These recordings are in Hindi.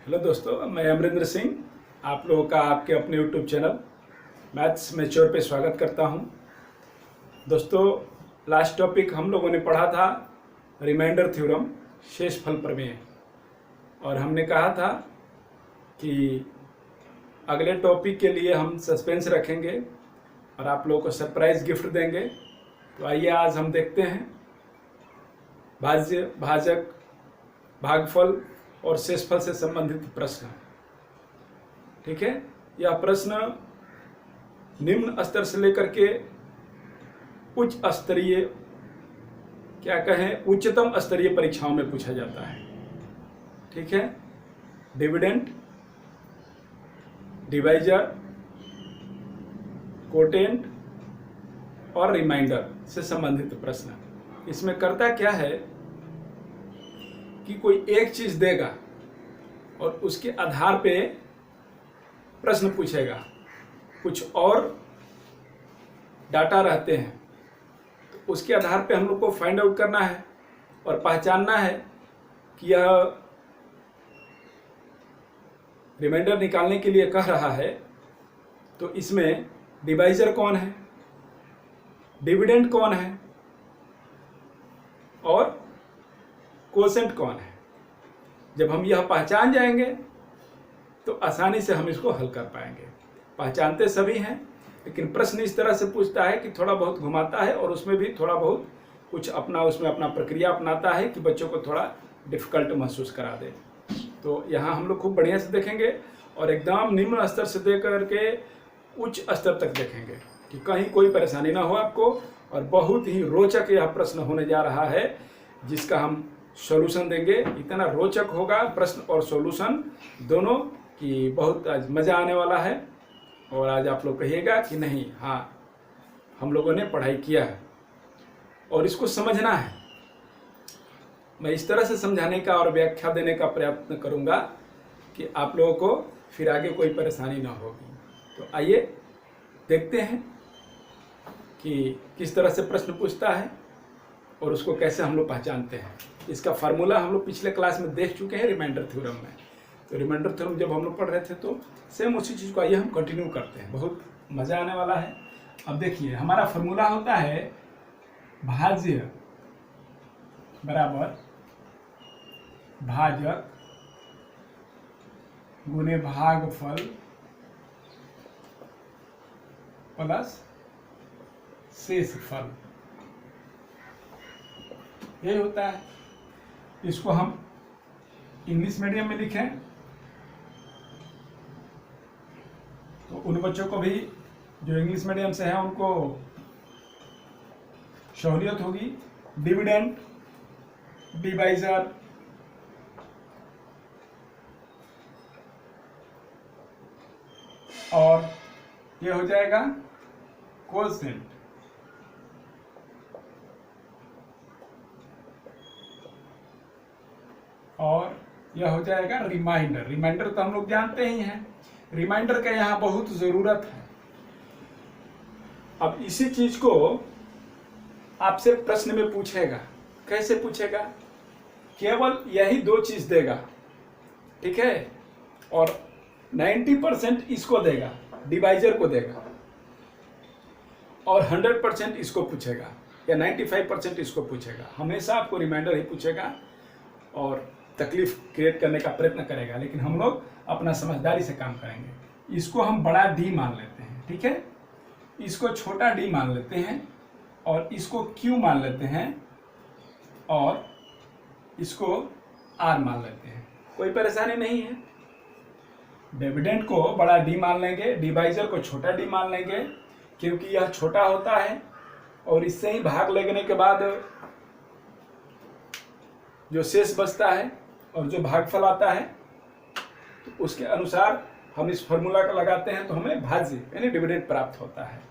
हेलो दोस्तों, मैं अमरिंदर सिंह आप लोगों का आपके अपने यूट्यूब चैनल मैथ्स मैच्योर पे स्वागत करता हूं। दोस्तों, लास्ट टॉपिक हम लोगों ने पढ़ा था रिमाइंडर थ्योरम, शेषफल प्रमेय, और हमने कहा था कि अगले टॉपिक के लिए हम सस्पेंस रखेंगे और आप लोगों को सरप्राइज गिफ्ट देंगे। तो आइए आज हम देखते हैं भाज्य, भाजक, भागफल और शेषफल से संबंधित प्रश्न। ठीक है, यह प्रश्न निम्न स्तर से लेकर के उच्च स्तरीय, क्या कहें, उच्चतम स्तरीय परीक्षाओं में पूछा जाता है। ठीक है, डिविडेंड, डिवाइजर, कोटेंट और रिमाइंडर से संबंधित प्रश्न। इसमें करता क्या है कि कोई एक चीज देगा और उसके आधार पे प्रश्न पूछेगा। कुछ और डाटा रहते हैं, तो उसके आधार पे हम लोग को फाइंड आउट करना है और पहचानना है कि यह रिमाइंडर निकालने के लिए कह रहा है तो इसमें डिवाइजर कौन है, डिविडेंड कौन है और कोसेंट कौन है। जब हम यह पहचान जाएंगे तो आसानी से हम इसको हल कर पाएंगे। पहचानते सभी हैं, लेकिन प्रश्न इस तरह से पूछता है कि थोड़ा बहुत घुमाता है और उसमें भी थोड़ा बहुत कुछ उसमें अपना प्रक्रिया अपनाता है कि बच्चों को थोड़ा डिफिकल्ट महसूस करा दे। तो यहाँ हम लोग खूब बढ़िया से देखेंगे और एकदम निम्न स्तर से दे करके उच्च स्तर तक देखेंगे कि कहीं कोई परेशानी ना हो आपको। और बहुत ही रोचक यह प्रश्न होने जा रहा है जिसका हम सॉल्यूशन देंगे। इतना रोचक होगा प्रश्न और सॉल्यूशन दोनों कि बहुत आज मज़ा आने वाला है। और आज आप लोग कहिएगा कि नहीं, हाँ, हम लोगों ने पढ़ाई किया है और इसको समझना है। मैं इस तरह से समझाने का और व्याख्या देने का प्रयत्न करूंगा कि आप लोगों को फिर आगे कोई परेशानी ना होगी। तो आइए देखते हैं कि किस तरह से प्रश्न पूछता है और उसको कैसे हम लोग पहचानते हैं। इसका फार्मूला हम लोग पिछले क्लास में देख चुके हैं रिमाइंडर थ्योरम में। तो रिमाइंडर थ्योरम जब हम लोग पढ़ रहे थे तो सेम उसी चीज़ को आइए हम कंटिन्यू करते हैं, बहुत मज़ा आने वाला है। अब देखिए, हमारा फार्मूला होता है भाज्य बराबर भाजक गुने भागफल प्लस शेषफल, यही होता है। इसको हम इंग्लिश मीडियम में लिखें तो उन बच्चों को भी जो इंग्लिश मीडियम से हैं उनको सहूलियत होगी। डिविडेंड, डिवाइजर, और ये हो जाएगा कोसेंट। और यह हो जाएगा रिमाइंडर। रिमाइंडर तो हम लोग जानते ही हैं, रिमाइंडर का यहाँ बहुत ज़रूरत है। अब इसी चीज को आपसे प्रश्न में पूछेगा। कैसे पूछेगा? केवल यही दो चीज देगा, ठीक है, और 90% इसको देगा, डिवाइजर को देगा, और 100% इसको पूछेगा या 95% इसको पूछेगा। हमेशा आपको रिमाइंडर ही पूछेगा और तकलीफ क्रिएट करने का प्रयत्न करेगा, लेकिन हम लोग अपना समझदारी से काम करेंगे। इसको हम बड़ा डी मान लेते हैं, ठीक है, इसको छोटा डी मान लेते हैं और इसको क्यू मान लेते हैं और इसको आर मान लेते हैं। कोई परेशानी नहीं है। डिविडेंड को बड़ा डी मान लेंगे, डिवाइजर को छोटा डी मान लेंगे, क्योंकि यह छोटा होता है और इससे ही भाग लगने के बाद जो शेष बचता है और जो भागफल आता है तो उसके अनुसार हम इस फॉर्मूला का लगाते हैं तो हमें भाज्य यानी डिविडेंड प्राप्त होता है।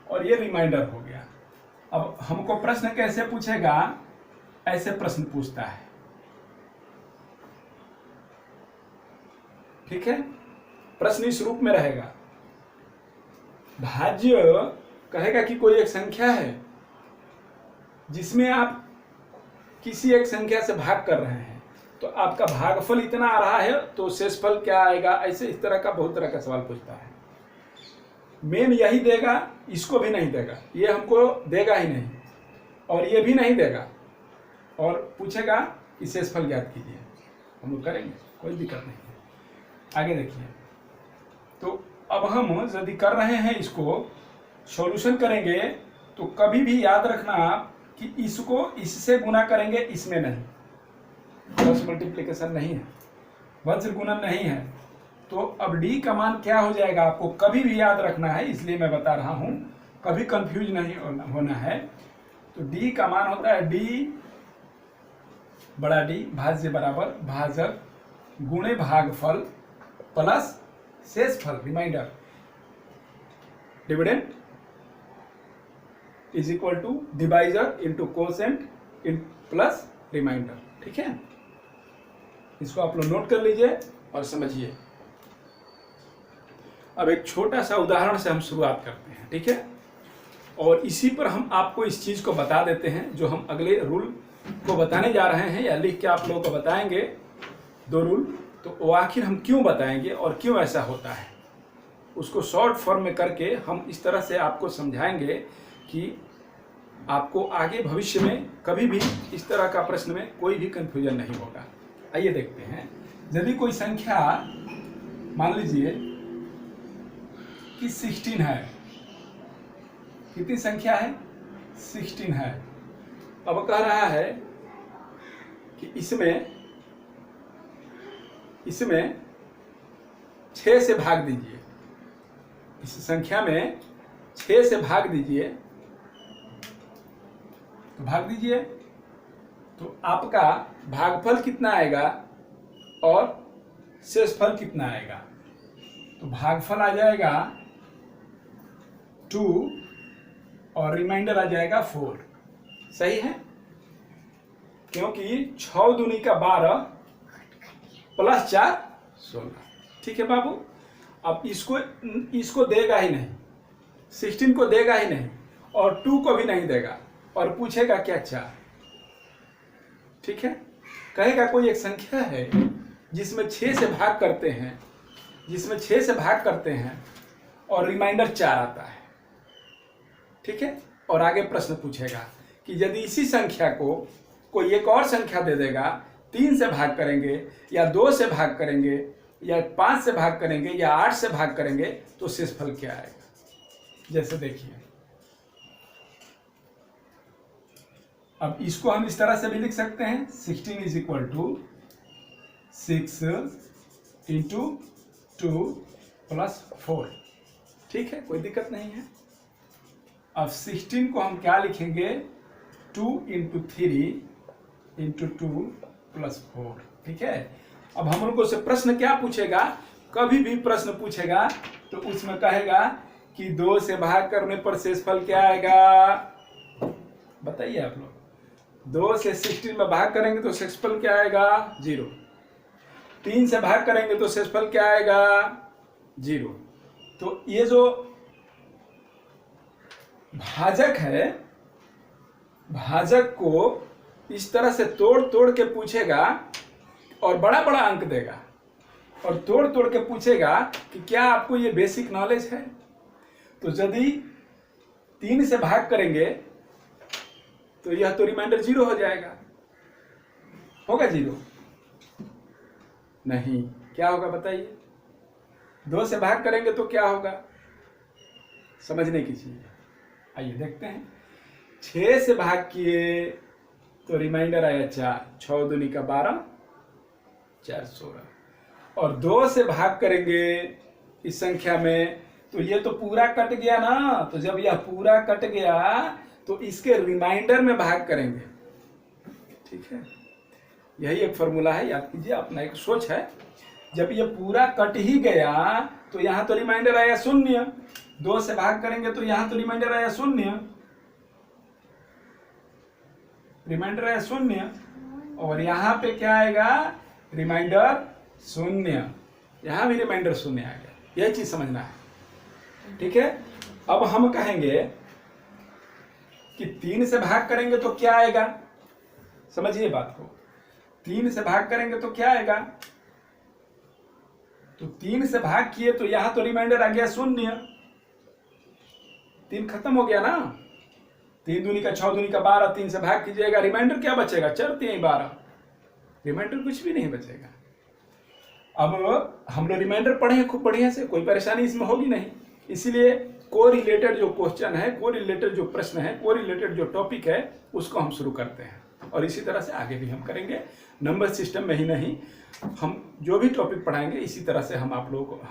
और ये रिमाइंडर हो गया। अब हमको प्रश्न कैसे पूछेगा? ऐसे प्रश्न पूछता है, ठीक है। प्रश्न इस रूप में रहेगा, भाज्य कहेगा कि कोई एक संख्या है जिसमें आप किसी एक संख्या से भाग कर रहे हैं, तो आपका भागफल इतना आ रहा है तो शेषफल क्या आएगा, ऐसे इस तरह का बहुत तरह का सवाल पूछता है। मेन यही देगा, इसको भी नहीं देगा, ये हमको देगा ही नहीं और ये भी नहीं देगा, और पूछेगा कि शेषफल ज्ञात कीजिए। हम लोग करेंगे, कोई दिक्कत नहीं है। आगे देखिए, तो अब हम यदि कर रहे हैं इसको सॉल्यूशन करेंगे तो कभी भी याद रखना आप कि इसको इससे गुना करेंगे, इसमें नहीं, क्रॉस मल्टीप्लिकेशन नहीं है, वज्र गुणन नहीं है। तो अब डी का मान क्या हो जाएगा आपको कभी भी याद रखना है, इसलिए मैं बता रहा हूं, कभी कंफ्यूज नहीं होना है। तो डी का मान होता है डी बड़ा डी भाज्य बराबर भाजक गुणे भागफल प्लस शेषफल remainder, dividend is equal to divisor into quotient in plus remainder. ठीक है, इसको आप लोग नोट कर लीजिए और समझिए। अब एक छोटा सा उदाहरण से हम शुरुआत करते हैं, ठीक है, और इसी पर हम आपको इस चीज को बता देते हैं जो हम अगले रूल को बताने जा रहे हैं, या लिख के आप लोगों को बताएंगे 2 रूल। तो वो आखिर हम क्यों बताएंगे और क्यों ऐसा होता है, उसको शॉर्ट फॉर्म में करके हम इस तरह से आपको समझाएंगे कि आपको आगे भविष्य में कभी भी इस तरह का प्रश्न में कोई भी कंफ्यूजन नहीं होगा। आइए देखते हैं, यदि कोई संख्या मान लीजिए कि 16 है, कितनी संख्या है, 16 है। अब कह रहा है कि इसमें 6 से भाग दीजिए, इस संख्या में 6 से भाग दीजिए, तो भाग दीजिए, तो आपका भागफल कितना आएगा और शेषफल कितना आएगा। तो भागफल आ जाएगा 2 और रिमाइंडर आ जाएगा 4। सही है, क्योंकि 6 दूनी का 12 प्लस 4 16। ठीक है बाबू, अब इसको देगा ही नहीं, 16 को देगा ही नहीं और 2 को भी नहीं देगा और पूछेगा क्या 4। ठीक है, कहेगा कोई एक संख्या है जिसमें 6 से भाग करते हैं, जिसमें 6 से भाग करते हैं और रिमाइंडर 4 आता है। ठीक है, और आगे प्रश्न पूछेगा कि यदि इसी संख्या को कोई एक और संख्या दे देगा, 3 से भाग करेंगे या 2 से भाग करेंगे या 5 से भाग करेंगे या 8 से भाग करेंगे तो शेषफल क्या आएगा। जैसे देखिए, अब इसको हम इस तरह से भी लिख सकते हैं, 16 is equal to 6 into 2 plus 4। ठीक है, कोई दिक्कत नहीं है। अब 16 को हम क्या लिखेंगे, 2 इंटू 3 इंटू 2 प्लस 4। ठीक है, अब हम लोगों से प्रश्न क्या पूछेगा, कभी भी प्रश्न पूछेगा तो उसमें कहेगा कि 2 से भाग करने पर शेषफल क्या आएगा। बताइए आप लोग, 2 से 16 में भाग करेंगे तो शेषफल क्या आएगा 0। 3 से भाग करेंगे तो शेषफल क्या आएगा 0। तो ये जो भाजक है, भाजक को इस तरह से तोड़ तोड़ के पूछेगा और बड़ा बड़ा अंक देगा, और तोड़ तोड़ के पूछेगा कि क्या आपको ये बेसिक नॉलेज है। तो यदि 3 से भाग करेंगे तो यह तो रिमाइंडर 0 हो जाएगा, होगा 0 नहीं, क्या होगा बताइए। 2 से भाग करेंगे तो क्या होगा, समझने की चीज है। आइए देखते हैं, 6 से भाग किए तो रिमाइंडर आया 4, 6 दूनी का 12 4 16, और 2 से भाग करेंगे इस संख्या में तो ये तो पूरा कट गया ना। तो जब यह पूरा कट गया तो इसके रिमाइंडर में भाग करेंगे। ठीक है, यही एक फॉर्मूला है, याद कीजिए, अपना एक सोच है। जब ये पूरा कट ही गया तो यहां तो रिमाइंडर आया 0, 2 से भाग करेंगे तो यहां तो रिमाइंडर आया 0, रिमाइंडर आया 0, और यहां पे क्या आएगा रिमाइंडर 0, यहां भी रिमाइंडर 0 आएगा। यही चीज समझना है। ठीक है, अब हम कहेंगे कि 3 से भाग करेंगे तो क्या आएगा, समझिए बात को। 3 से भाग करेंगे तो क्या आएगा, तो 3 से भाग किए तो यहां तो रिमाइंडर आ गया 0, 3 खत्म हो गया ना, 3 दूनी का 6 दूनी का 12, 3 से भाग कीजिएगा, रिमाइंडर क्या बचेगा, 4 3 12, रिमाइंडर कुछ भी नहीं बचेगा। अब हम लोग रिमाइंडर पढ़े हैं खूब बढ़िया से, कोई परेशानी इसमें होगी नहीं। इसीलिए को रिलेटेड जो क्वेश्चन है, को रिलेटेड जो प्रश्न है, को रिलेटेड जो टॉपिक है, उसको हम शुरू करते हैं और इसी तरह से आगे भी हम करेंगे। नंबर सिस्टम में ही नहीं, हम जो भी टॉपिक पढ़ाएंगे इसी तरह से हम आप लोगों को,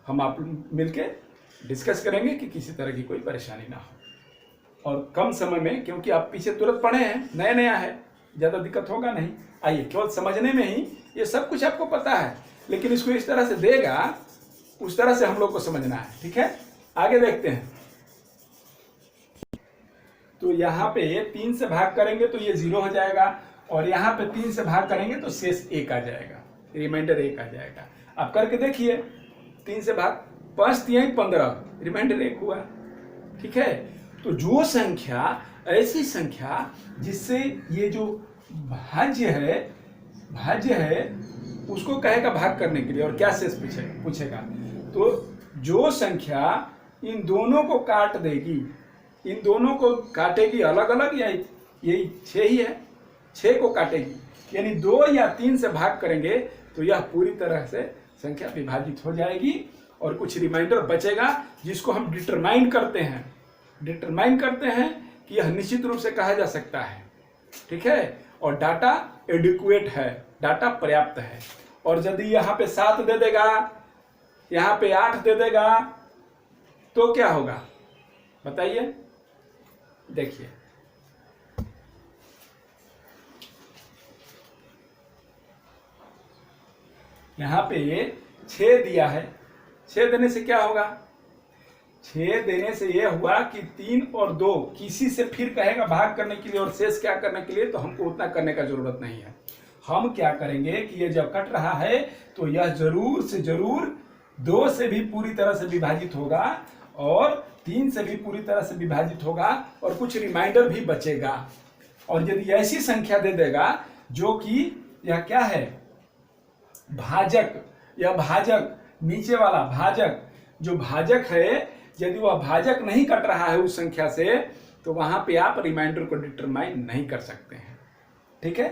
हम आप मिलके डिस्कस करेंगे कि किसी तरह की कोई परेशानी ना हो और कम समय में, क्योंकि आप पीछे तुरंत पढ़े हैं, नया नया है, ज़्यादा दिक्कत होगा नहीं। आइए, केवल समझने में ही ये सब कुछ आपको पता है, लेकिन इसको इस तरह से देगा, उस तरह से हम लोग को समझना है। ठीक है, आगे देखते हैं। तो यहाँ पे 3 से भाग करेंगे तो ये 0 हो जाएगा और यहाँ पे 3 से भाग करेंगे तो शेष 1 आ जाएगा, रिमाइंडर 1 आ जाएगा। आप करके देखिए, 3 से भाग 5 3 15, रिमाइंडर 1 हुआ। ठीक है, तो जो संख्या, ऐसी संख्या जिससे ये जो भाज्य है उसको कहेगा भाग करने के लिए और क्या शेष पूछेगा। तो जो संख्या इन दोनों को काट देगी, इन दोनों को काटेगी अलग अलग, या यही 6 ही है, 6 को काटेगी, यानी 2 या 3 से भाग करेंगे तो यह पूरी तरह से संख्या विभाजित हो जाएगी और कुछ रिमाइंडर बचेगा जिसको हम डिटरमाइन करते हैं। डिटरमाइन करते हैं कि यह निश्चित रूप से कहा जा सकता है। ठीक है, और डाटा एडिक्वेट है, डाटा पर्याप्त है। और यदि यहाँ पे 7 दे देगा, यहाँ पे 8 दे देगा तो क्या होगा बताइए। देखिए, यहाँ पे 6 दिया है, 6 देने से क्या होगा, 6 देने से यह हुआ कि 3 और 2 किसी से फिर कहेगा भाग करने के लिए और शेष क्या करने के लिए, तो हमको उतना करने का जरूरत नहीं है। हम क्या करेंगे कि ये जब कट रहा है तो यह जरूर से जरूर 2 से भी पूरी तरह से विभाजित होगा और 3 से भी पूरी तरह से विभाजित होगा और कुछ रिमाइंडर भी बचेगा। और यदि ऐसी संख्या दे देगा जो कि यह क्या है, भाजक, यह भाजक, नीचे वाला भाजक, जो भाजक है, यदि वह भाजक नहीं कट रहा है उस संख्या से, तो वहां पे आप रिमाइंडर को डिटरमाइन नहीं कर सकते हैं। ठीक है,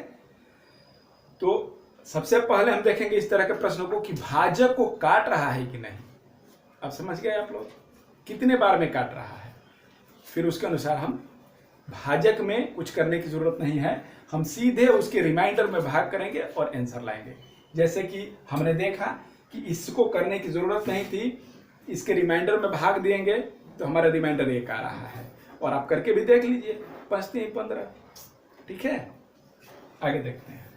तो सबसे पहले हम देखेंगे इस तरह के प्रश्नों को कि भाजक को काट रहा है कि नहीं। अब समझ गए आप लोग, कितने बार में काट रहा है, फिर उसके अनुसार हम भाजक में कुछ करने की जरूरत नहीं है, हम सीधे उसके रिमाइंडर में भाग करेंगे और आंसर लाएंगे। जैसे कि हमने देखा कि इसको करने की जरूरत नहीं थी, इसके रिमाइंडर में भाग देंगे तो हमारा रिमाइंडर 1 आ रहा है। और आप करके भी देख लीजिए, 5 3 15। ठीक है, आगे देखते हैं।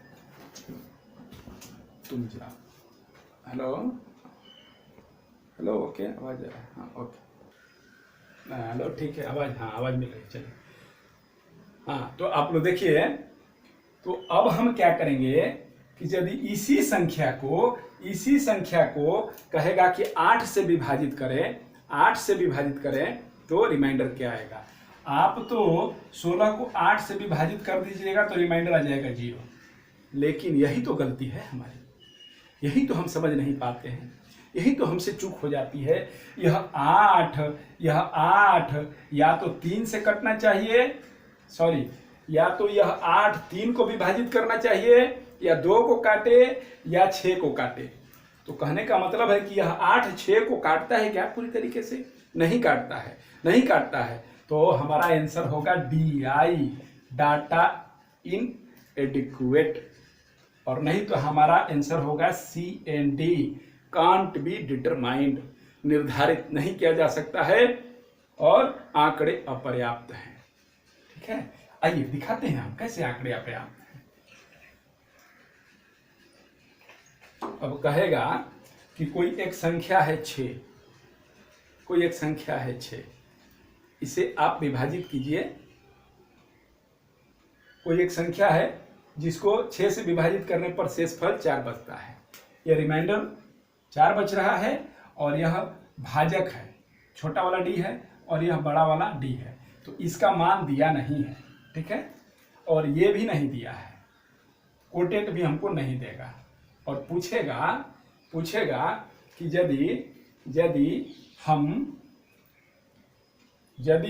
तुम जाओ, हेलो हेलो, ओके, आवाज आ रहा है, हाँ ओके, हेलो, ठीक है, आवाज, हाँ आवाज मिल रही, चलिए। हाँ, तो आप लोग देखिए, तो अब हम क्या करेंगे कि यदि इसी संख्या को कहेगा कि 8 से विभाजित करें, 8 से विभाजित करें तो रिमाइंडर क्या आएगा। आप तो 16 को 8 से विभाजित कर दीजिएगा तो रिमाइंडर आ जाएगा 0। लेकिन यही तो गलती है हमारी, यही तो हम समझ नहीं पाते हैं, यही तो हमसे चूक हो जाती है। यह 8 या तो 3 से कटना चाहिए, सॉरी, या तो यह 8 3 को विभाजित करना चाहिए, या 2 को काटे या 6 को काटे। तो कहने का मतलब है कि यह 8 6 को काटता है क्या पूरी तरीके से? नहीं काटता है, नहीं काटता है। तो हमारा आंसर होगा DI, डाटा इन एडिक्वेट, और नहीं तो हमारा आंसर होगा CND, कांट बी डिटरमाइंड, निर्धारित नहीं किया जा सकता है और आंकड़े अपर्याप्त हैं। ठीक है, आइए दिखाते हैं हम कैसे आंकड़े अपर्याप्त हैं। अब कहेगा कि कोई एक संख्या है 6, कोई एक संख्या है 6, इसे आप विभाजित कीजिए। कोई एक संख्या है जिसको 6 से विभाजित करने पर शेषफल 4 बचता है। यह रिमाइंडर 4 बच रहा है और यह भाजक है, छोटा वाला D है और यह बड़ा वाला D है। तो इसका मान दिया नहीं है, ठीक है, और ये भी नहीं दिया है, कोटेंट भी हमको नहीं देगा और पूछेगा कि यदि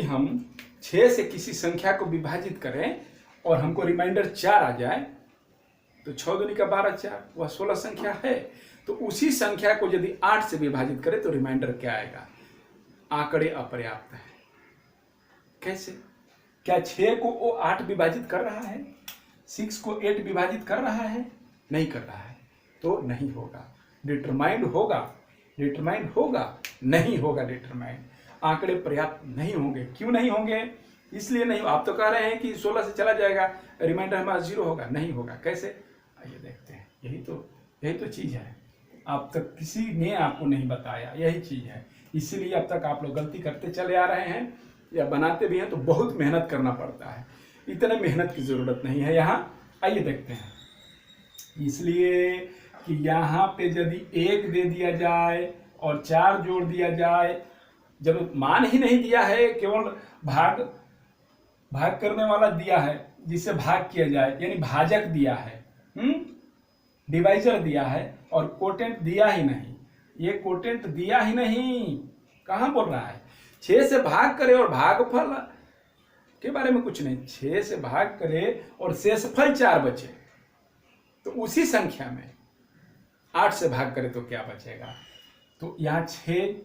हम 6 से किसी संख्या को विभाजित करें और हमको रिमाइंडर 4 आ जाए तो 6 दूनी का 12 4, वह 16 संख्या है। तो उसी संख्या को यदि 8 से विभाजित करें तो रिमाइंडर क्या आएगा? आंकड़े अपर्याप्त है। कैसे? क्या 6 को वो 8 विभाजित कर रहा है? 6 को 8 विभाजित कर रहा है? नहीं कर रहा है, तो नहीं होगा। डिटरमाइंड होगा नहीं होगा। डिटरमाइंड आंकड़े पर्याप्त नहीं होंगे। क्यों नहीं होंगे? इसलिए नहीं। आप तो कह रहे हैं कि 16 से चला जाएगा, रिमाइंडर हमारा 0 होगा। नहीं होगा। कैसे? आइए देखते हैं। यही तो चीज है, अब तक किसी ने आपको नहीं बताया, यही चीज है। इसीलिए अब तक आप लोग गलती करते चले आ रहे हैं, या बनाते भी हैं तो बहुत मेहनत करना पड़ता है। इतने मेहनत की जरूरत नहीं है यहाँ। आइए देखते हैं। इसलिए कि यहाँ पे यदि 1 दे दिया जाए और 4 जोड़ दिया जाए, जब मान ही नहीं दिया है, केवल भाग करने वाला दिया है जिससे भाग किया जाए, यानी भाजक दिया है, डिवाइजर दिया है, और कोटेंट दिया ही नहीं। ये कोटेंट दिया ही नहीं। कहाँ बोल रहा है? 6 से भाग करे और भागफल के बारे में कुछ नहीं। 6 से भाग करे और शेषफल 4 बचे, तो उसी संख्या में 8 से भाग करे तो क्या बचेगा? तो यहाँ 6,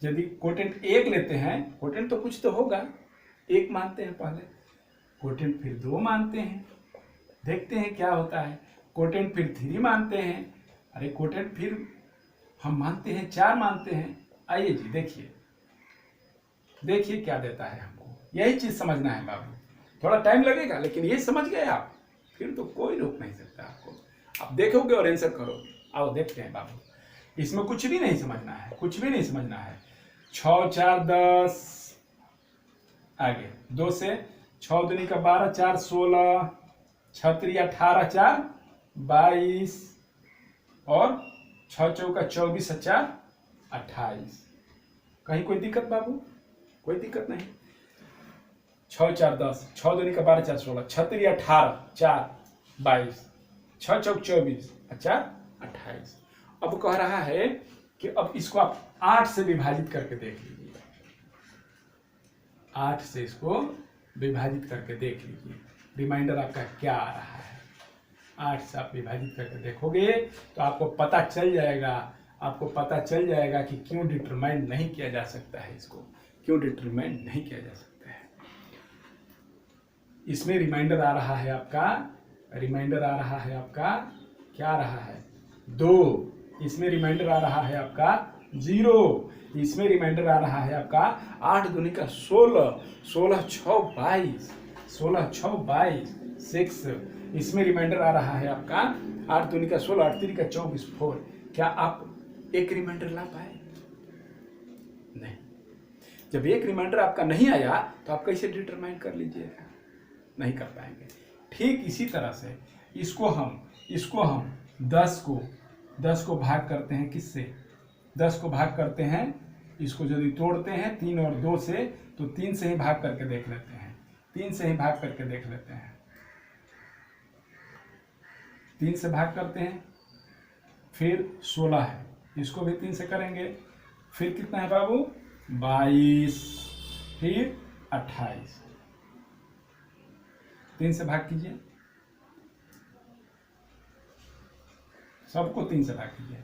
यदि कोटेंट 1 लेते हैं, कोटेंट तो कुछ तो होगा, 1 मानते हैं पहले, कोटेंट फिर 2 मानते हैं, देखते हैं क्या होता है। कोटेंट फिर 3 मानते हैं, अरे कोटेंट फिर हम मानते हैं 4 मानते हैं। आइए जी देखिए क्या देता है हमको। यही चीज समझना है बाबू। थोड़ा टाइम लगेगा, लेकिन ये समझ गए आप, फिर तो कोई रोक नहीं सकता आपको। आप देखोगे और आंसर करोगे। आओ देखते हैं बाबू। इसमें कुछ भी नहीं समझना है, 6 4 10, आगे 2 से 6 दूनी का 12 4 16, 6 3 18 4 22, और 6 चौका 24 4 28। कहीं कोई दिक्कत बाबू? कोई दिक्कत नहीं। 6 4 10, 6 दूनी का 12 4 16, 6 3 18 4 22, 6 चौक 24 4 28। अब कह रहा है कि अब इसको आप 8 से विभाजित करके देख लीजिए। 8 से इसको विभाजित करके देख लीजिए, रिमाइंडर आपका क्या आ रहा है। 8 से आप विभाजित करके देखोगे तो आपको पता चल जाएगा कि क्यों डिटरमाइन नहीं किया जा सकता है। इसको क्यों डिटरमाइन नहीं किया जा सकता है। इसमें रिमाइंडर आ रहा है आपका क्या आ रहा है? 2। इसमें रिमाइंडर आ रहा है आपका 0। इसमें रिमाइंडर आ रहा है आपका 8 दूनी का 16, 16 6 22, 16 6 22 6। इसमें रिमाइंडर आ रहा है आपका 8 दूनी का 16, 8 3 का 24 4। क्या आप एक रिमाइंडर ला पाए? नहीं। जब एक रिमाइंडर आपका नहीं आया तो आप कैसे डिटरमाइन कर लीजिएगा? नहीं कर पाएंगे। ठीक इसी तरह से इसको हम 10 को भाग करते हैं किससे? 10 को भाग करते हैं, इसको यदि तोड़ते हैं 3 और 2 से, तो 3 से ही भाग करके देख लेते हैं। 3 से भाग करते हैं, फिर 16 है, इसको भी 3 से करेंगे, फिर कितना है बाबू? 22, फिर 28। 3 से भाग कीजिए, सबको 3 से भाग कीजिए।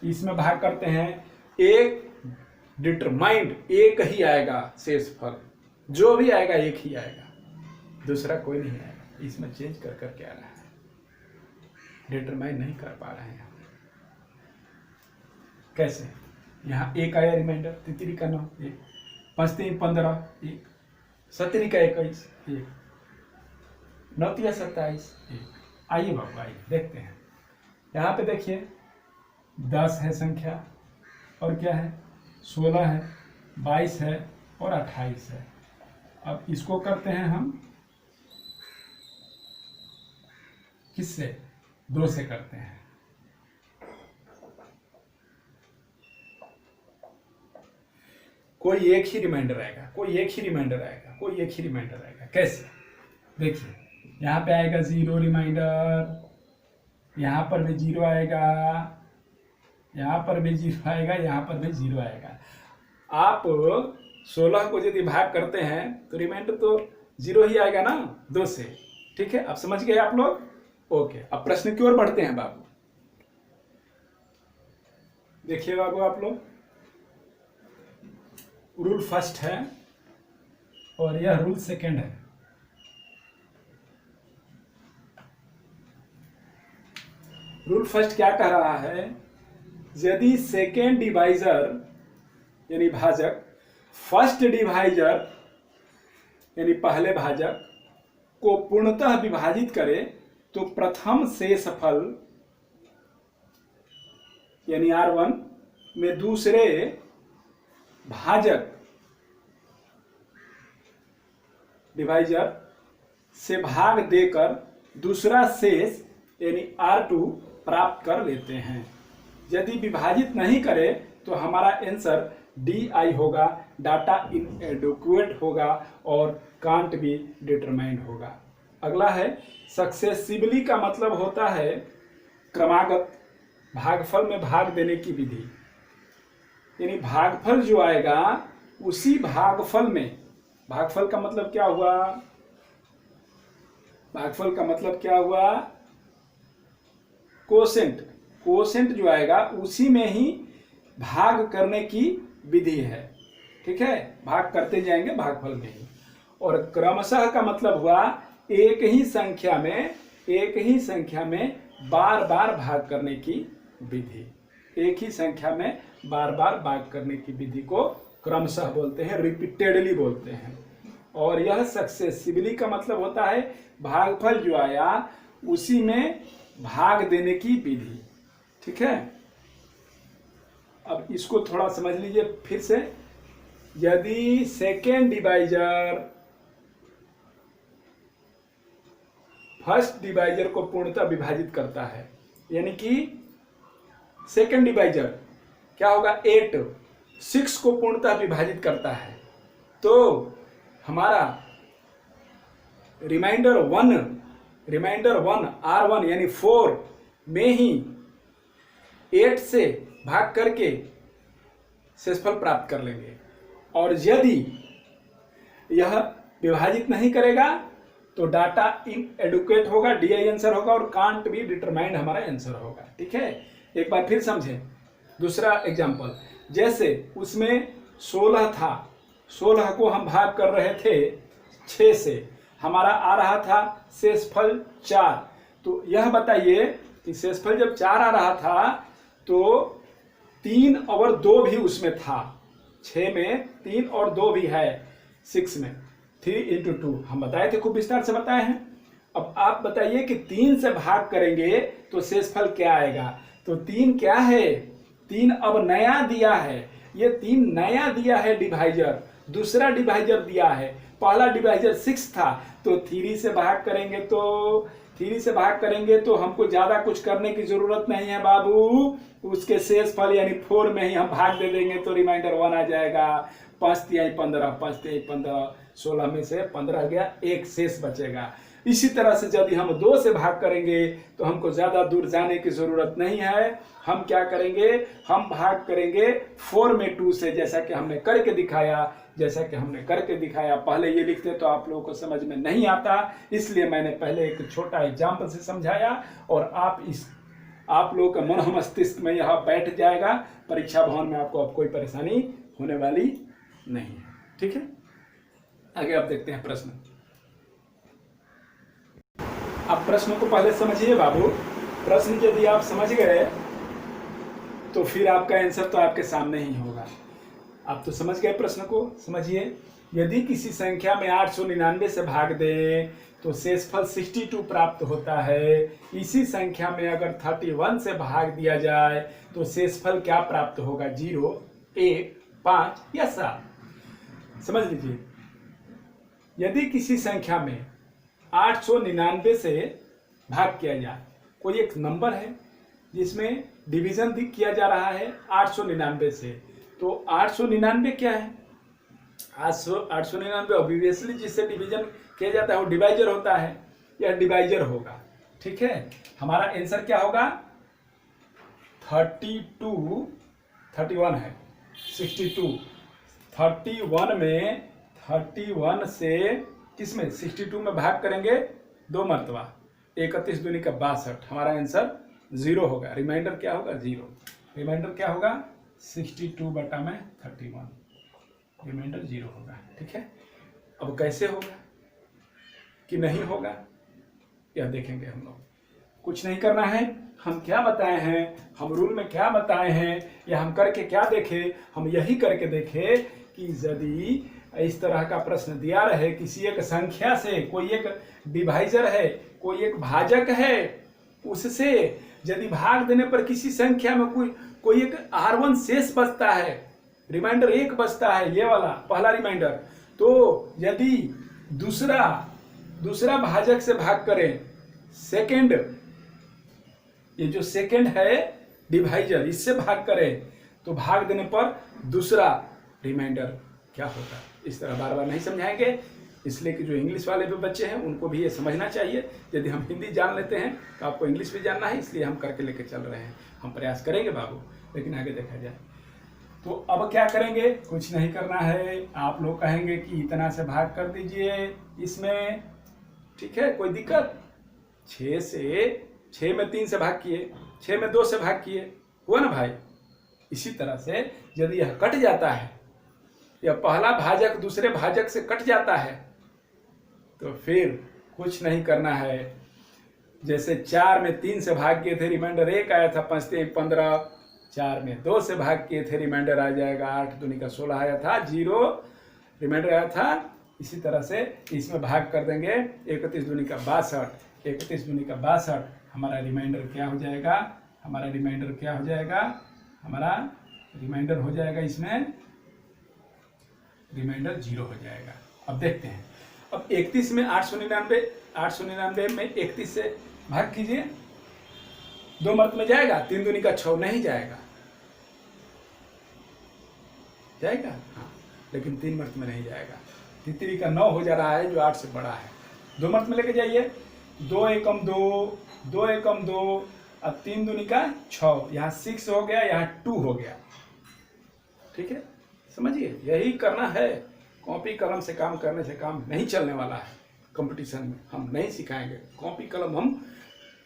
इसमें भाग करते हैं, एक डिटरमाइंड एक ही आएगा, शेष फल जो भी आएगा एक ही आएगा, दूसरा कोई नहीं आएगा। इसमें चेंज कर करके आ रहा है, डिटरमाइन नहीं कर पा रहे हैं। कैसे? यहाँ 1 आया रिमाइंडर, 3 का 9, 1, 5 3 15, 1, 7 का 21, 1, 9 3 27, 1। आइए बाबू, आइए देखते हैं। यहाँ पे देखिए 10 है संख्या, और क्या है? 16 है, 22 है और 28 है। अब इसको करते हैं हम किससे? 2 से करते हैं। कोई एक ही रिमाइंडर आएगा। कैसे? देखिए यहाँ पे आएगा 0 रिमाइंडर, यहाँ पर भी 0 आएगा, यहाँ पर भी 0 आएगा, यहाँ पर भी 0 आएगा। आप 16 को यदि भाग करते हैं तो रिमाइंडर तो 0 ही आएगा ना 2 से। ठीक है, अब समझ गए आप लोग? ओके, अब प्रश्न की ओर बढ़ते हैं बाबू। देखिए बाबू, आप लोग रूल फर्स्ट है और यह रूल सेकंड है। रूल फर्स्ट क्या कह रहा है, यदि सेकेंड डिवाइजर यानी भाजक फर्स्ट डिवाइजर यानी पहले भाजक को पूर्णतः विभाजित करे तो प्रथम शेषफल यानी R1 में दूसरे भाजक डिवाइजर से भाग देकर दूसरा शेष यानी R2 प्राप्त कर लेते हैं। यदि विभाजित नहीं करे तो हमारा आंसर DI होगा, डाटा इनएडिक्वेट होगा और कांट बी डिटरमाइंड होगा। अगला है सक्सेसिवली का मतलब होता है क्रमागत भागफल में भाग देने की विधि, यानी भागफल जो आएगा उसी भागफल में, भागफल का मतलब क्या हुआ, भागफल का मतलब क्या हुआ, कोसेंट, कोसेंट जो आएगा उसी में ही भाग करने की विधि है। ठीक है, भाग करते जाएंगे भागफल में ही। और क्रमशः का मतलब हुआ एक ही संख्या में बार बार भाग करने की विधि, एक ही संख्या में बार बार भाग करने की विधि को क्रमशः बोलते हैं, रिपीटेडली बोलते हैं। और यह सक्सेसिवली का मतलब होता है भागफल जो आया उसी में भाग देने की विधि। ठीक है, अब इसको थोड़ा समझ लीजिए फिर से। यदि सेकेंड डिवाइजर फर्स्ट डिवाइजर को पूर्णतः विभाजित करता है, यानी कि सेकेंड डिवाइजर क्या होगा, 8 6 को पूर्णतः विभाजित करता है, तो हमारा रिमाइंडर 1 R1 यानी 4 में ही 8 से भाग करके शेषफल प्राप्त कर लेंगे। और यदि यह विभाजित नहीं करेगा तो डाटा इनएडिक्वेट होगा, DI आंसर होगा और कांट बी डिटरमाइंड हमारा आंसर होगा। ठीक है, एक बार फिर समझें। दूसरा एग्जांपल, जैसे उसमें 16 था, 16 को हम भाग कर रहे थे 6 से, हमारा आ रहा था शेषफल 4। तो यह बताइए कि शेषफल जब 4 आ रहा था तो 3 और 2 भी उसमें था, 6 में 3 और 2 भी है, 6 में 3 × 2 हम बताए थे, खूब विस्तार से बताए हैं। अब आप बताइए कि 3 से भाग करेंगे तो शेषफल क्या आएगा। तो 3 क्या है, 3 अब नया दिया है, ये 3 नया दिया है डिवाइजर, दूसरा डिवाइजर दिया है, पहला डिवाइजर 6 था, तो 3 से भाग करेंगे तो हमको ज्यादा कुछ करने की जरूरत नहीं है बाबू, उसके शेषफल यानी 4 में ही हम भाग दे देंगे तो रिमाइंडर 1 आ जाएगा। 5 × 15, 5 × 15, 16 में से 15 गया, एक शेष बचेगा। इसी तरह से यदि हम 2 से भाग करेंगे तो हमको ज्यादा दूर जाने की जरूरत नहीं है। हम क्या करेंगे, हम भाग करेंगे 4 में 2 से, जैसा कि हमने करके दिखाया। पहले ये लिखते तो आप लोगों को समझ में नहीं आता, इसलिए मैंने पहले एक छोटा एग्जाम्पल से समझाया और आप लोगों का मन मस्तिष्क में यह बैठ जाएगा। परीक्षा भवन में आपको अब कोई परेशानी होने वाली नहीं है। ठीक है, आगे आप देखते हैं प्रश्न। आप प्रश्न को पहले समझिए बाबू। प्रश्न यदि आप समझ गए तो फिर आपका आंसर तो आपके सामने ही होगा। आप तो समझ गए प्रश्न को, समझिए। यदि किसी संख्या में 899 से भाग दें तो शेषफल 62 प्राप्त होता है। इसी संख्या में अगर 31 से भाग दिया जाए तो शेषफल क्या प्राप्त होगा, 0, 1, 5 या 7। समझ लीजिए, यदि किसी संख्या में 899 से भाग किया जाए, कोई एक नंबर है जिसमें डिवीजन किया जा रहा है 899 से, तो 899 क्या है, 899 ऑब्वियसली जिससे डिवीजन किया जाता है वो डिवाइजर होता है। यह डिवाइजर होगा। ठीक है, हमारा आंसर क्या होगा? 32, 31 है 62, 31 में 31 से किसमें 62 में भाग करेंगे 2 मरतबा, 31 दूनी का 62, हमारा आंसर 0 होगा। रिमाइंडर क्या होगा? 0। रिमाइंडर क्या होगा? 62 बटा में 31, रिमाइंडर 0 होगा। ठीक है, अब कैसे होगा कि नहीं होगा यह देखेंगे हम लोग। कुछ नहीं करना है, हम क्या बताए हैं, हम रूल में क्या बताए हैं, या हम करके क्या देखे, हम यही करके देखे कि यदि इस तरह का प्रश्न दिया रहे किसी एक संख्या से, कोई एक डिवाइजर है, कोई एक भाजक है, उससे यदि भाग देने पर किसी संख्या में कोई एक R1 शेष बचता है, रिमाइंडर 1 बचता है, ये वाला पहला रिमाइंडर, तो यदि दूसरा भाजक से भाग करें, सेकंड, ये जो सेकंड है डिवाइजर, इससे भाग करें, तो भाग देने पर दूसरा रिमाइंडर क्या होगा। इस तरह बार बार नहीं समझाएंगे, इसलिए कि जो इंग्लिश वाले भी बच्चे हैं उनको भी ये समझना चाहिए। यदि हम हिंदी जान लेते हैं तो आपको इंग्लिश भी जानना है, इसलिए हम करके लेके चल रहे हैं। हम प्रयास करेंगे बाबू, लेकिन आगे देखा जाए। तो अब क्या करेंगे? कुछ नहीं करना है। आप लोग कहेंगे कि इतना से भाग कर दीजिए इसमें, ठीक है, कोई दिक्कत? 6 में 3 से भाग किए, 6 में 2 से भाग किए, हुआ ना भाई। इसी तरह से यदि यह कट जाता है, या पहला भाजक दूसरे भाजक से कट जाता है, तो फिर कुछ नहीं करना है। जैसे 4 में 3 से भाग किए थे, रिमाइंडर 1 आया था, 5 3 15, 4 में 2 से भाग किए थे, रिमाइंडर आ जाएगा 8 दूनी का 16 आया था, 0 रिमाइंडर आया था। इसी तरह से इसमें भाग कर देंगे, 31 दूनी का 62, 31 दूनी का 62, हमारा रिमाइंडर क्या हो जाएगा? हमारा रिमाइंडर क्या हो जाएगा? हमारा रिमाइंडर हो जाएगा, इसमें रिमाइंडर 0 हो जाएगा। अब देखते हैं, अब 31 में 899 में 31 से भाग कीजिए, 2 मर्त में जाएगा, 3 दूनी का 6, नहीं जाएगा, जाएगा हाँ, लेकिन 3 मर्त में नहीं जाएगा। 3 का 9 हो जा रहा है, जो 8 से बड़ा है। 2 मर्त में लेके जाइए, 2 एकम 2, 2 एकम 2, अब 3 दूनी का 6, यहाँ 6 हो गया, यहाँ 2 हो गया। ठीक है, समझिए, यही करना है। कॉपी कलम से काम करने से काम नहीं चलने वाला है। कंपटीशन में हम नहीं सिखाएंगे, कॉपी कलम हम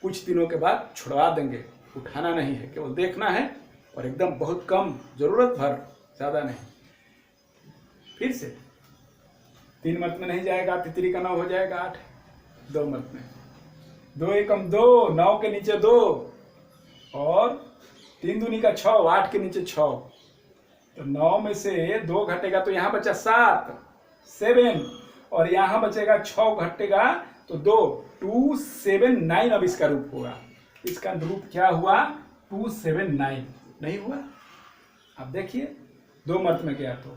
कुछ दिनों के बाद छुड़वा देंगे, उठाना नहीं है, केवल देखना है, और एकदम बहुत कम, जरूरत भर, ज़्यादा नहीं। फिर से 3 मर्त में नहीं जाएगा, 3 का 9 हो जाएगा 8, 2 मर्त में, 2 एकम 2, 9 के नीचे 2, और 3 दूनी का 6, 8 के नीचे 6, तो 9 में से 2 घटेगा तो यहाँ बचा 7, और यहाँ बचेगा 6 घटेगा तो 2, 2 7 9 अब इसका रूप होगा। इसका रूप क्या हुआ? 2 7 9 नहीं हुआ। अब देखिए 2 मर्त में गया, तो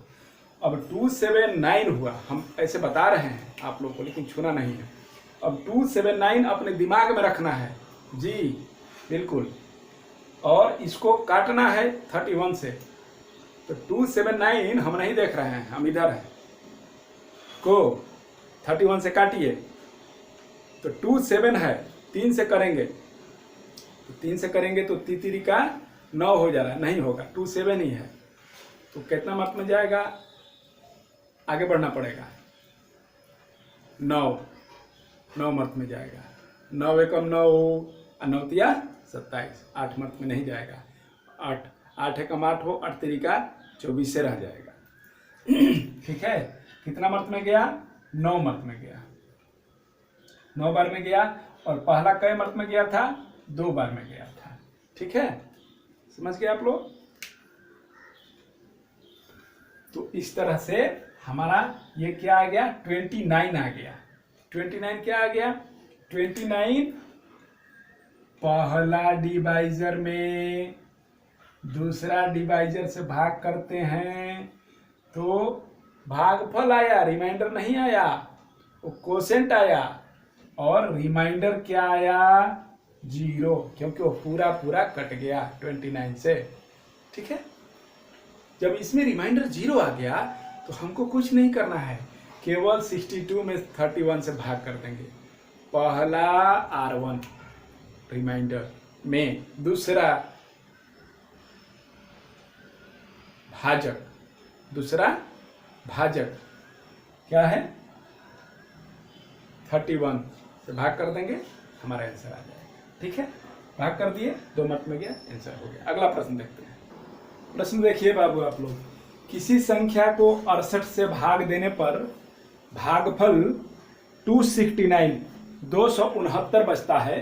अब 2 7 9 हुआ। हम ऐसे बता रहे हैं आप लोग को, लेकिन छूना नहीं है। अब 2 7 9 अपने दिमाग में रखना है जी, बिल्कुल, और इसको काटना है 31 से। तो 2 7 9 हम नहीं देख रहे हैं, हम इधर हैं, को 31 से काटिए, तो 2 7 है, 3 से करेंगे, तो 3 से करेंगे तो 3 का 9 हो जा रहा है, नहीं होगा, 2 7 ही है, तो कितना मत में जाएगा? आगे बढ़ना पड़ेगा, 9 मर्त में जाएगा, 9 एकम 9, 9 तिया 27, 8 मर्त में नहीं जाएगा, 8 एकम 8 हो, 8 3 का 24 से रह जाएगा। ठीक है, कितना मर्त में गया? 9 मर्त में गया, 9 बार में गया, और पहला कई मर्त में गया था? 2 बार में गया था। ठीक है, समझ गए आप लोग? तो इस तरह से हमारा ये क्या आ गया? 29 आ गया। 29 क्या आ गया? 29 पहला डिवाइजर में दूसरा डिवाइजर से भाग करते हैं तो भागफल आया, रिमाइंडर नहीं आया, वो कोसेंट आया, और रिमाइंडर क्या आया? 0, क्योंकि वो पूरा कट गया 29 से। ठीक है, जब इसमें रिमाइंडर 0 आ गया तो हमको कुछ नहीं करना है, केवल 62 में 31 से भाग कर देंगे। पहला R1 रिमाइंडर में दूसरा भाजक क्या है 31 से भाग कर देंगे, हमारा आंसर आ जाएगा। ठीक है, भाग कर दिए, 2 मत में गया, आंसर हो गया। अगला प्रश्न देखते हैं। प्रश्न देखिए बाबू आप लोग, किसी संख्या को 68 से भाग देने पर भागफल 269 बचता है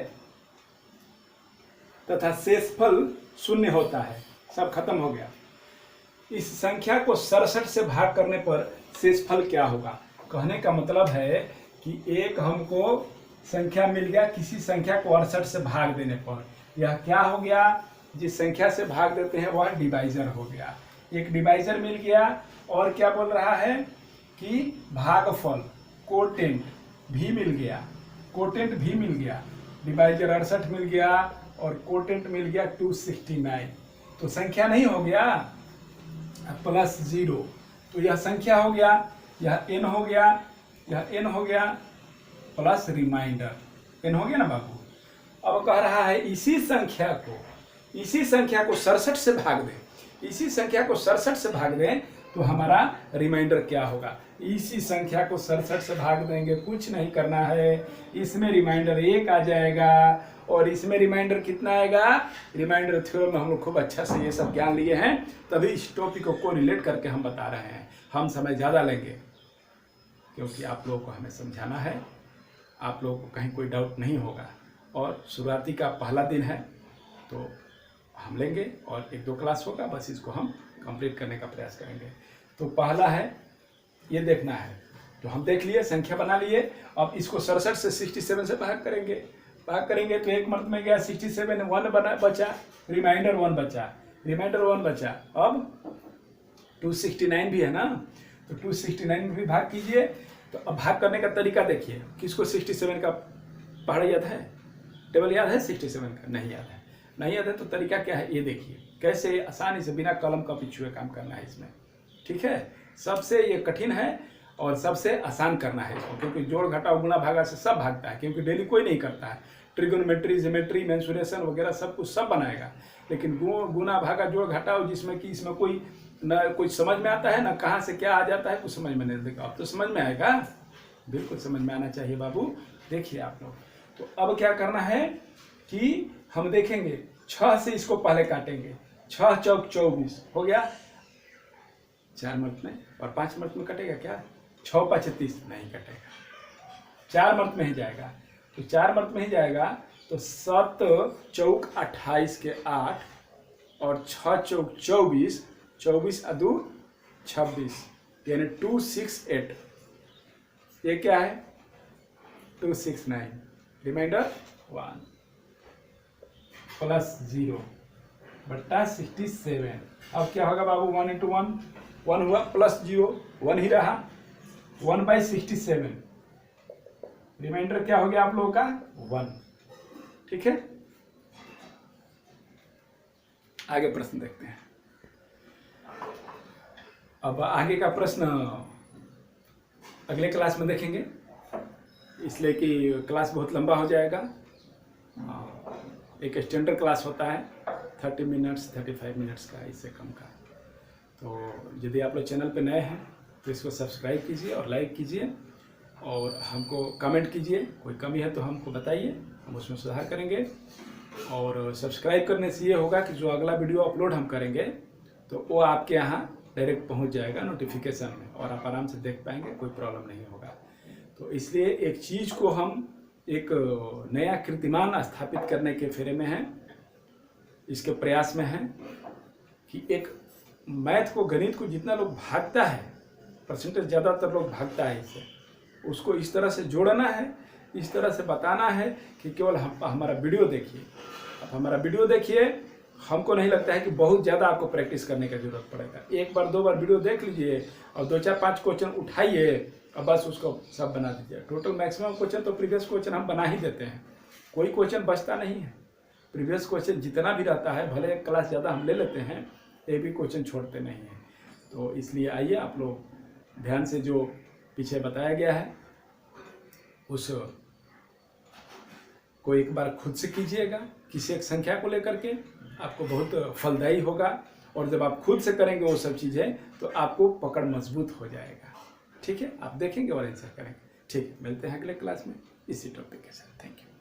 तथा शेषफल 0 होता है। सब खत्म हो गया। इस संख्या को 67 से भाग करने पर शेषफल क्या होगा? कहने का मतलब है कि एक हमको संख्या मिल गया, किसी संख्या को 68 से भाग देने पर यह क्या हो गया? जिस संख्या से भाग देते हैं वह डिवाइजर हो गया। एक डिवाइजर मिल गया और क्या बोल रहा है कि भागफल कोटेंट भी मिल गया, डिवाइजर 68 मिल गया और कोटेंट मिल गया 269। तो संख्या नहीं हो गया +0, तो यह संख्या हो गया, यह n हो गया प्लस रिमाइंडर n हो गया ना बाबू। अब कह रहा है इसी संख्या को 67 से भाग दें, तो हमारा रिमाइंडर क्या होगा? इसी संख्या को 67 से भाग देंगे, कुछ नहीं करना है, इसमें रिमाइंडर 1 आ जाएगा और इसमें रिमाइंडर कितना आएगा? रिमाइंडर थ्योरम में हम लोग खूब अच्छा से ये सब ज्ञान लिए हैं, तभी इस टॉपिक को रिलेट करके हम बता रहे हैं। हम समय ज़्यादा लेंगे क्योंकि आप लोगों को हमें समझाना है, आप लोगों को कहीं कोई डाउट नहीं होगा। और शुरुआती का पहला दिन है तो हम लेंगे और 1-2 क्लास होगा, बस इसको हम कंप्लीट करने का प्रयास करेंगे। तो पहला है ये देखना है, तो हम देख लिए, संख्या बना लिए। अब इसको 67 से 67 से भाग करेंगे तो 1 मर्द में गया 67, 1 बचा, रिमाइंडर 1 बचा। अब 269 भी है ना, तो 269 में भी भाग कीजिए। तो अब भाग करने का तरीका देखिए, किसको 67 का पहाड़ याद है, टेबल याद है 67 का? नहीं याद है तो तरीका क्या है ये देखिए, कैसे आसानी से बिना कलम का छुए काम करना है इसमें। ठीक है, सबसे ये कठिन है और सबसे आसान करना है इसको, क्योंकि जोड़ घटाव गुणा भागा से सब भागता है, क्योंकि डेली कोई नहीं करता है। ट्रिगोनोमेट्री, ज्योमेट्री, मेंसुरेशन वगैरह सब कुछ सब बनाएगा, लेकिन गुणा भागा जोड़ घटाव जिसमें कि इसमें कोई ना कुछ समझ में आता है ना कहाँ से क्या आ जाता है, कुछ समझ में नहीं देगा। अब तो समझ में आएगा, बिल्कुल समझ में आना चाहिए बाबू। देखिए आप लोग, तो अब क्या करना है कि हम देखेंगे 6 से इसको पहले काटेंगे, 6 चौक 24 हो गया 4 मर्द में, और 5 मर्द में कटेगा क्या? 6 5 30 नहीं कटेगा, 4 मर्द में ही जाएगा। तो 4 मर्द में ही जाएगा तो 7 चौक 28 के 8 और 6 चौक 24, 24 अदू 26, यानी 268। ये क्या है? 269, रिमाइंडर 1 प्लस 0 बट्टा 67। अब क्या होगा बाबू? 1 × 1 हुआ, प्लस 0 1 ही रहा, 1/67। रिमाइंडर क्या हो गया आप लोगों का? 1। ठीक है, आगे प्रश्न देखते हैं। अब आगे का प्रश्न अगले क्लास में देखेंगे, इसलिए कि क्लास बहुत लंबा हो जाएगा। एक स्टैंडर्ड क्लास होता है 30 मिनट्स 35 मिनट्स का, इससे कम का। तो यदि आप लोग चैनल पे नए हैं तो इसको सब्सक्राइब कीजिए और लाइक कीजिए और हमको कमेंट कीजिए, कोई कमी है तो हमको बताइए, हम उसमें सुधार करेंगे। और सब्सक्राइब करने से ये होगा कि जो अगला वीडियो अपलोड हम करेंगे तो वो आपके यहाँ डायरेक्ट पहुँच जाएगा नोटिफिकेशन में, और आप आराम से देख पाएंगे, कोई प्रॉब्लम नहीं होगा। तो इसलिए एक चीज़ को हम एक नया कीर्तिमान स्थापित करने के फेरे में हैं, इसके प्रयास में हैं कि एक मैथ को, गणित को जितना लोग भागता है, परसेंटेज ज़्यादातर लोग भागता है इससे, उसको इस तरह से जोड़ना है, इस तरह से बताना है कि केवल हमारा वीडियो देखिए। अब हमारा वीडियो देखिए, हमको नहीं लगता है कि बहुत ज़्यादा आपको प्रैक्टिस करने की ज़रूरत पड़ेगा। 1 बार 2 बार वीडियो देख लीजिए और 2-4-5 क्वेश्चन उठाइए और बस उसको सब बना दीजिए। टोटल मैक्सिमम क्वेश्चन तो प्रीवियस क्वेश्चन हम बना ही देते हैं, कोई क्वेश्चन बचता नहीं है। प्रीवियस क्वेश्चन जितना भी रहता है, भले एक क्लास ज़्यादा हम ले लेते हैं, ये भी क्वेश्चन छोड़ते नहीं हैं। तो इसलिए आइए आप लोग ध्यान से जो पीछे बताया गया है उस को एक बार खुद से कीजिएगा, किसी एक संख्या को लेकर के, आपको बहुत फलदायी होगा। और जब आप खुद से करेंगे वो सब चीज़ें तो आपको पकड़ मजबूत हो जाएगा। ठीक है, आप देखेंगे और आंसर करेंगे। ठीक है, मिलते हैं अगले क्लास में इसी टॉपिक के साथ। Thank you.